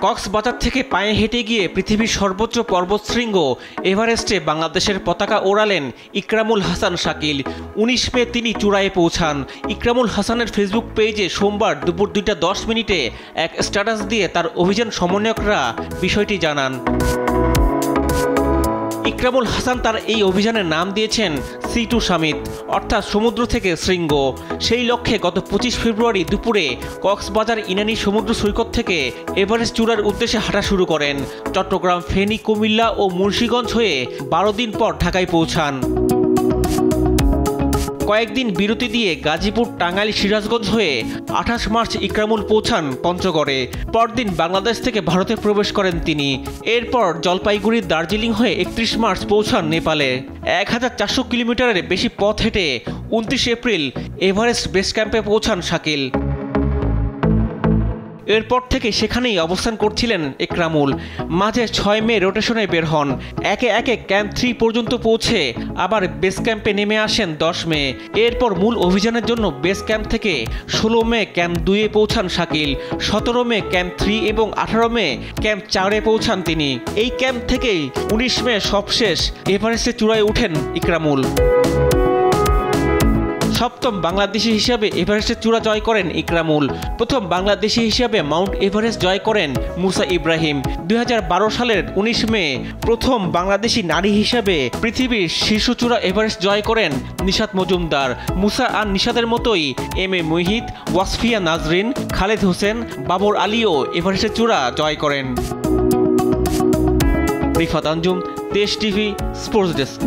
কক্সবাজার থেকে পায়ে হেঁটে গিয়ে পৃথিবীর সর্বোচ্চ পর্বতশৃঙ্গ এভারেস্টে বাংলাদেশের পতাকা ওড়ালেন ইকরামুল হাসান শাকিল। ১৯ মে তিনি চূড়ায় পৌঁছান। ইকরামুল হাসানের ফেসবুক পেজে সোমবার দুপুর ২টা ১০ মিনিটে এক স্ট্যাটাস দিয়ে তার অভিযান সমন্বয়করা বিষয়টি জানান। ইকরামুল হাসান তার এই অভিযানের নাম দিয়েছেন সি টু সামিট, অর্থাৎ সমুদ্র থেকে শৃঙ্গ। সেই লক্ষ্যে গত ২৫ ফেব্রুয়ারি দুপুরে কক্সবাজার ইনানি সমুদ্র সৈকত থেকে এভারেস্ট চূড়ার উদ্দেশ্যে হাঁটা শুরু করেন। চট্টগ্রাম, ফেনী, কুমিল্লা ও মুন্সিগঞ্জ হয়ে ১২ দিন পর ঢাকায় পৌঁছান। কয়েকদিন বিরতি দিয়ে গাজীপুর, টাঙ্গাইল, সিরাজগঞ্জ হয়ে ২৮ মার্চ ইকরামুল পৌঁছান পঞ্চগড়ে। পরদিন বাংলাদেশ থেকে ভারতে প্রবেশ করেন তিনি। এরপর জলপাইগুড়ি, দার্জিলিং হয়ে ৩১ মার্চ পৌঁছান নেপালে। ১,৪০০ কিলোমিটারের বেশি পথ হেঁটে ২৯ এপ্রিল এভারেস্ট বেস ক্যাম্পে পৌঁছান শাকিল। এরপর থেকে সেখানেই অবস্থান করছিলেন ইকরামুল। মাঝে ৬ মে রোটেশনে বের হন। একে একে ক্যাম্প ৩ পর্যন্ত পৌঁছে আবার বেস ক্যাম্পে নেমে আসেন ১০ মে। এরপর মূল অভিযানের জন্য বেস ক্যাম্প থেকে ১৬ মে ক্যাম্প ২-এ পৌঁছান শাকিল, ১৭ মে ক্যাম্প ৩ এবং ১৮ মে ক্যাম্প ৪-এ পৌঁছান তিনি। এই ক্যাম্প থেকেই ১৯ মে সবশেষ এভারেস্টের চূড়ায় উঠেন ইকরামুল। সপ্তম বাংলাদেশি হিসাবে এভারেস্টের চূড়া জয় করেন ইকরামুল। প্রথম বাংলাদেশি হিসাবে মাউন্ট এভারেস্ট জয় করেন মুসা ইব্রাহিম। ২০১২ সালের ১৯ মে প্রথম বাংলাদেশি নারী হিসাবে পৃথিবীর শীর্ষ চূড়া এভারেস্ট জয় করেন নিশাত মজুমদার। মুসা আর নিশাতের মতোই এম এ মুহিত, ওয়াসফিয়া নাজরিন, খালেদ হোসেন, বাবর আলীও এভারেস্টের চূড়া জয় করেন। রিফাত আঞ্জুম, দেশ টিভি, স্পোর্টস ডেস্ক।